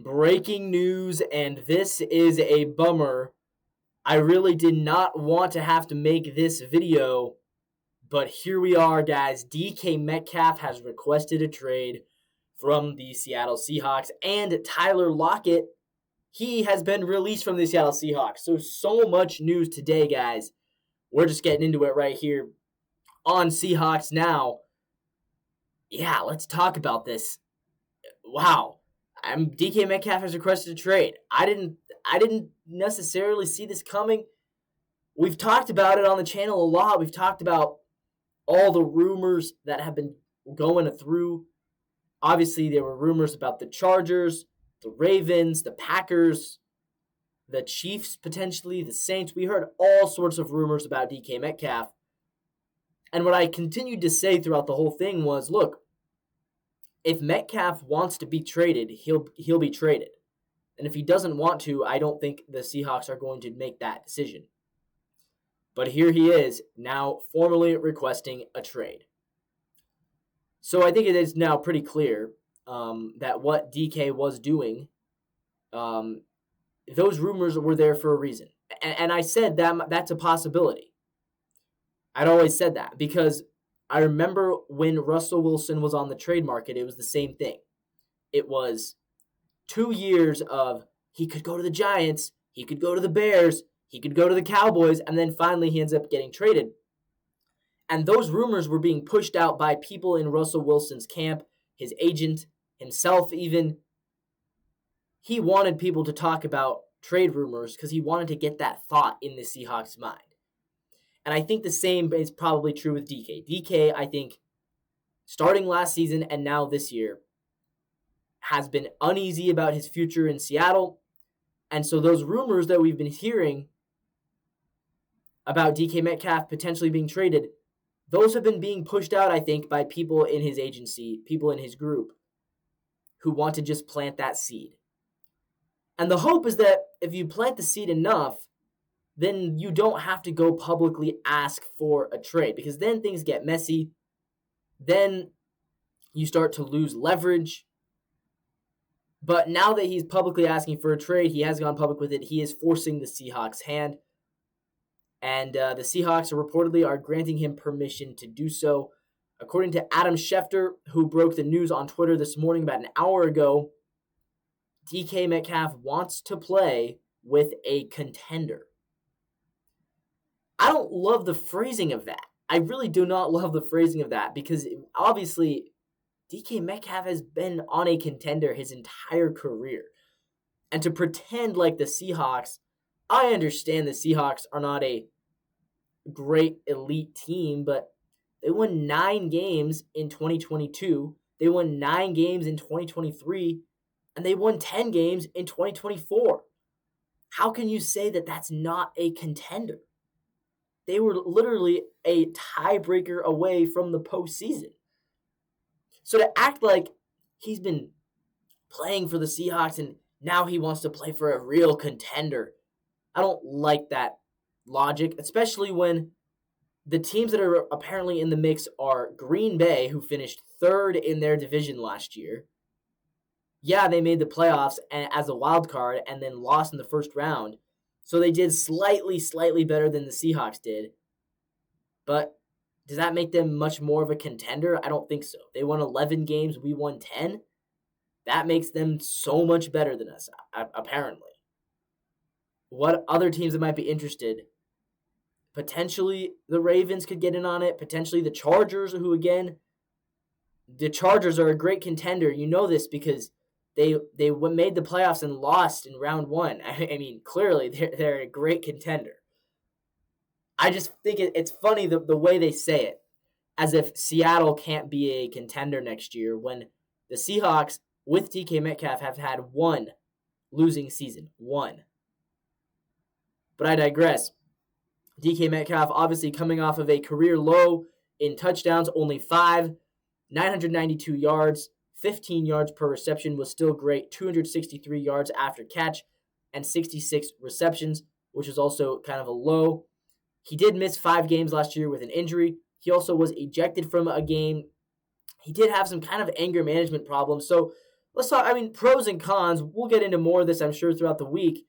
Breaking news, and this is a bummer. I really did not want to have to make this video, but here we are, guys. DK Metcalf has requested a trade from the Seattle Seahawks, and Tyler Lockett, he has been released from the Seattle Seahawks. So much news today, guys. We're just getting into it right here on Seahawks Now. Yeah, let's talk about this. Wow. DK Metcalf has requested a trade. I didn't necessarily see this coming. We've talked about it on the channel a lot. We've talked about all the rumors that have been going through. Obviously, there were rumors about the Chargers, the Ravens, the Packers, the Chiefs potentially, the Saints. We heard all sorts of rumors about DK Metcalf. And what I continued to say throughout the whole thing was, look, if Metcalf wants to be traded, he'll be traded. And if he doesn't want to, I don't think the Seahawks are going to make that decision. But here he is, now formally requesting a trade. So I think it is now pretty clear that what DK was doing, those rumors were there for a reason. And I said that's a possibility. I'd always said that because I remember when Russell Wilson was on the trade market, it was the same thing. It was 2 years of he could go to the Giants, he could go to the Bears, he could go to the Cowboys, and then finally he ends up getting traded. And those rumors were being pushed out by people in Russell Wilson's camp, his agent, himself even. He wanted people to talk about trade rumors because he wanted to get that thought in the Seahawks' mind. And I think the same is probably true with DK. DK, I think, starting last season and now this year, has been uneasy about his future in Seattle. And so those rumors that we've been hearing about DK Metcalf potentially being traded, those have been being pushed out, I think, by people in his agency, people in his group, who want to just plant that seed. And the hope is that if you plant the seed enough, then you don't have to go publicly ask for a trade because then things get messy. Then you start to lose leverage. But now that he's publicly asking for a trade, he has gone public with it. He is forcing the Seahawks' hand. And the Seahawks reportedly are granting him permission to do so. According to Adam Schefter, who broke the news on Twitter this morning about an hour ago, DK Metcalf wants to play with a contender. I don't love the phrasing of that. I really do not love the phrasing of that because obviously DK Metcalf has been on a contender his entire career. And to pretend like the Seahawks, I understand the Seahawks are not a great elite team, but they won 9 games in 2022. They won 9 games in 2023, and they won 10 games in 2024. How can you say that that's not a contender? They were literally a tiebreaker away from the postseason. So to act like he's been playing for the Seahawks and now he wants to play for a real contender, I don't like that logic, especially when the teams that are apparently in the mix are Green Bay, who finished 3rd in their division last year. Yeah, they made the playoffs as a wild card and then lost in the first round. So they did slightly better than the Seahawks did. But does that make them much more of a contender? I don't think so. They won 11 games. We won 10. That makes them so much better than us, apparently. What other teams that might be interested? Potentially the Ravens could get in on it. Potentially the Chargers, who again, the Chargers are a great contender. You know this because they made the playoffs and lost in round 1. I mean, clearly they're a great contender. I just think it's funny the way they say it, as if Seattle can't be a contender next year when the Seahawks with DK Metcalf have had 1 losing season. 1. But I digress. DK Metcalf obviously coming off of a career low in touchdowns, only 5, 992 yards, 15 yards per reception was still great, 263 yards after catch, and 66 receptions, which is also kind of a low. He did miss 5 games last year with an injury. He also was ejected from a game. He did have some kind of anger management problems. So let's talk, pros and cons. We'll get into more of this, I'm sure, throughout the week.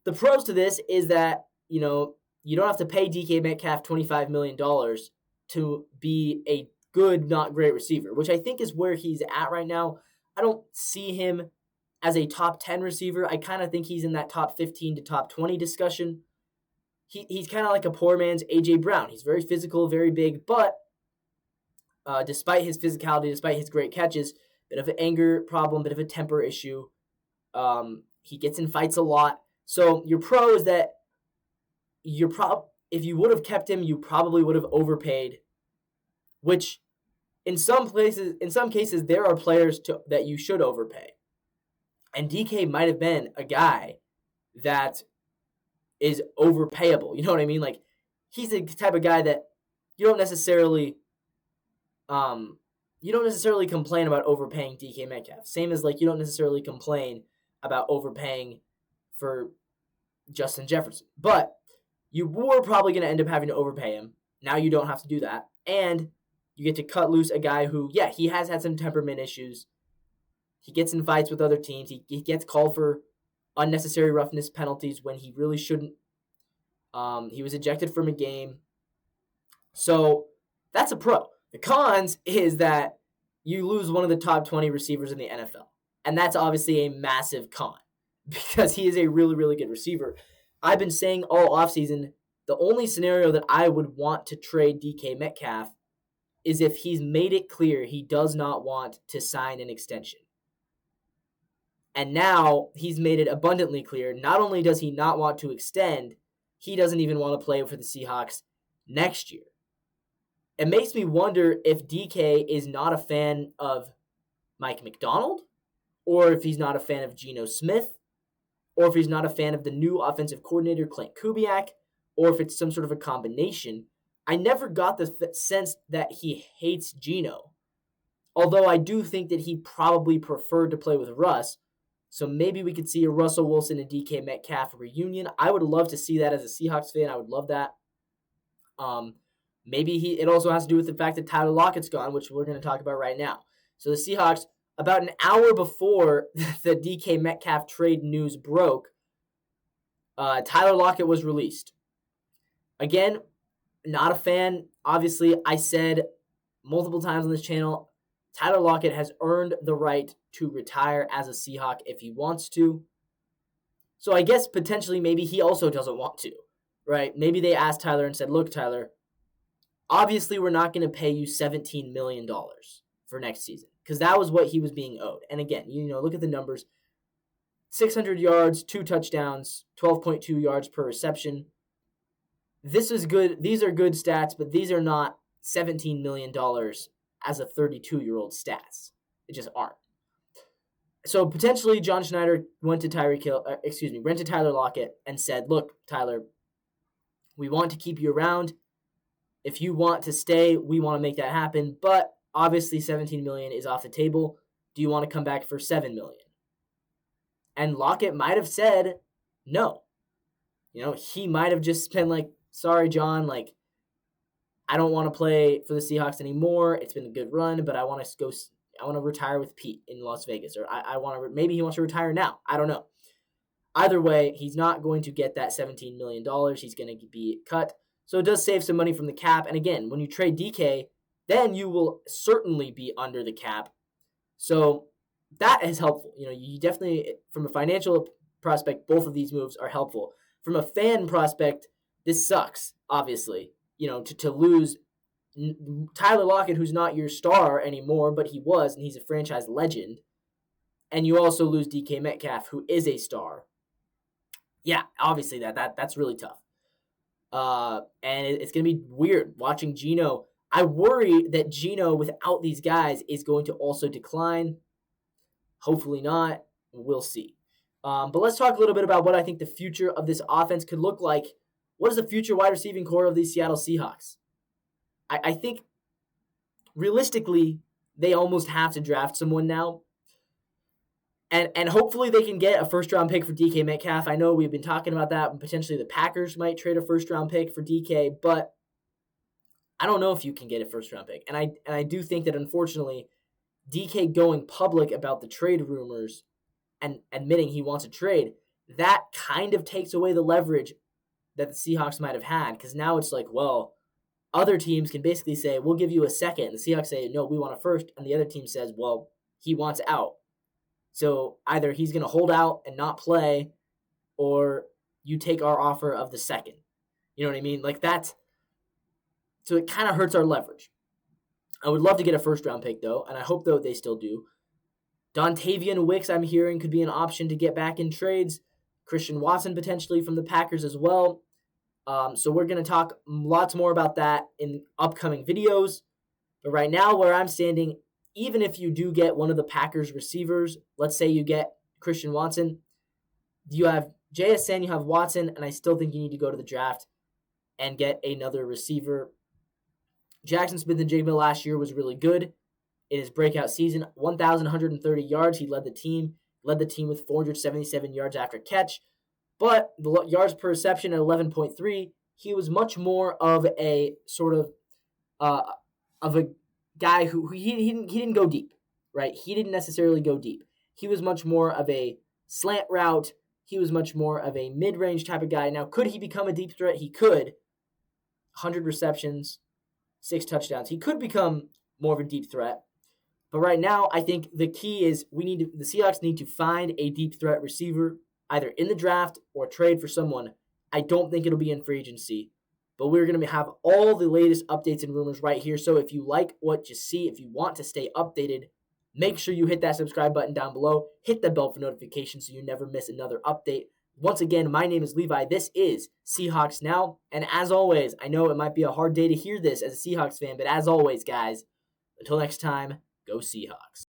The pros to this is that, you don't have to pay DK Metcalf $25 million to be a good, not great receiver, which I think is where he's at right now. I don't see him as a top 10 receiver. I kind of think he's in that top 15 to top 20 discussion. He's kind of like a poor man's A.J. Brown. He's very physical, very big, but despite his physicality, despite his great catches, bit of an anger problem, bit of a temper issue. He gets in fights a lot. So your pro is that if you would have kept him, you probably would have overpaid, which in some cases, there are players that you should overpay. And DK might have been a guy that is overpayable. You know what I mean? Like, he's the type of guy that you don't necessarily complain about overpaying DK Metcalf. Same as, like, you don't necessarily complain about overpaying for Justin Jefferson. But you were probably going to end up having to overpay him. Now you don't have to do that. And you get to cut loose a guy who, yeah, he has had some temperament issues. He gets in fights with other teams. He gets called for unnecessary roughness penalties when he really shouldn't. He was ejected from a game. So that's a pro. The cons is that you lose one of the top 20 receivers in the NFL. And that's obviously a massive con because he is a really, really good receiver. I've been saying all offseason, the only scenario that I would want to trade DK Metcalf is if he's made it clear he does not want to sign an extension. And now he's made it abundantly clear, not only does he not want to extend, he doesn't even want to play for the Seahawks next year. It makes me wonder if DK is not a fan of Mike McDonald, or if he's not a fan of Geno Smith, or if he's not a fan of the new offensive coordinator, Clint Kubiak, or if it's some sort of a combination. I never got the sense that he hates Geno, although I do think that he probably preferred to play with Russ. So maybe we could see a Russell Wilson and DK Metcalf reunion. I would love to see that as a Seahawks fan. I would love that. Maybe it also has to do with the fact that Tyler Lockett's gone, which we're going to talk about right now. So the Seahawks, about an hour before the DK Metcalf trade news broke, Tyler Lockett was released. Again, not a fan. Obviously, I said multiple times on this channel, Tyler Lockett has earned the right to retire as a Seahawk if he wants to. So I guess potentially maybe he also doesn't want to, right? Maybe they asked Tyler and said, look, Tyler, obviously we're not going to pay you $17 million for next season because that was what he was being owed. And again, look at the numbers. 600 yards, 2 touchdowns, 12.2 yards per reception. This is good. These are good stats, but these are not $17 million as a 32-year-old stats. It just aren't. So potentially John Schneider went to Tyler Lockett and said, look, Tyler, we want to keep you around. If you want to stay, we want to make that happen. But obviously $17 million is off the table. Do you want to come back for $7 million? And Lockett might have said no. He might have just been like, sorry, John, I don't want to play for the Seahawks anymore. It's been a good run, but I want to retire with Pete in Las Vegas, or maybe he wants to retire now. I don't know. Either way, he's not going to get that $17 million. He's going to be cut. So it does save some money from the cap. And again, when you trade DK, then you will certainly be under the cap. So that is helpful. You definitely, from a financial prospect, both of these moves are helpful. From a fan prospect, this sucks, obviously. To lose Tyler Lockett, who's not your star anymore, but he was, and he's a franchise legend. And you also lose DK Metcalf, who is a star. Yeah, obviously that's really tough. And it's going to be weird watching Geno. I worry that Geno, without these guys, is going to also decline. Hopefully not. We'll see. But let's talk a little bit about what I think the future of this offense could look like. What is the future wide receiving core of these Seattle Seahawks? I think, realistically, they almost have to draft someone now. And hopefully they can get a first-round pick for DK Metcalf. I know we've been talking about that. Potentially the Packers might trade a first-round pick for DK, but I don't know if you can get a first-round pick. And I do think that, unfortunately, DK going public about the trade rumors and admitting he wants a trade, that kind of takes away the leverage that the Seahawks might have had, because now it's like, well, other teams can basically say, we'll give you a second. And the Seahawks say, no, we want a first. And the other team says, well, he wants out. So either he's going to hold out and not play, or you take our offer of the second. You know what I mean? Like that's, so it kind of hurts our leverage. I would love to get a first-round pick, though, and I hope, though, they still do. Dontavian Wicks, I'm hearing, could be an option to get back in trades. Christian Watson, potentially, from the Packers as well. So we're going to talk lots more about that in upcoming videos. But right now, where I'm standing, even if you do get one of the Packers receivers, let's say you get Christian Watson, you have JSN, you have Watson, and I still think you need to go to the draft and get another receiver. Jackson Smith-Njigba last year was really good in his breakout season. 1,130 yards. He led the team with 477 yards after catch. But the yards per reception at 11.3, he was much more of a sort of a guy who he didn't go deep, right? He didn't necessarily go deep. He was much more of a slant route. He was much more of a mid-range type of guy. Now, could he become a deep threat? He could. 100 receptions, 6 touchdowns. He could become more of a deep threat. But right now, I think the key is the Seahawks need to find a deep threat receiver, either in the draft or trade for someone. I don't think it'll be in free agency. But we're going to have all the latest updates and rumors right here. So if you like what you see, if you want to stay updated, make sure you hit that subscribe button down below. Hit the bell for notifications so you never miss another update. Once again, my name is Levi. This is Seahawks Now. And as always, I know it might be a hard day to hear this as a Seahawks fan, but as always, guys, until next time, go Seahawks.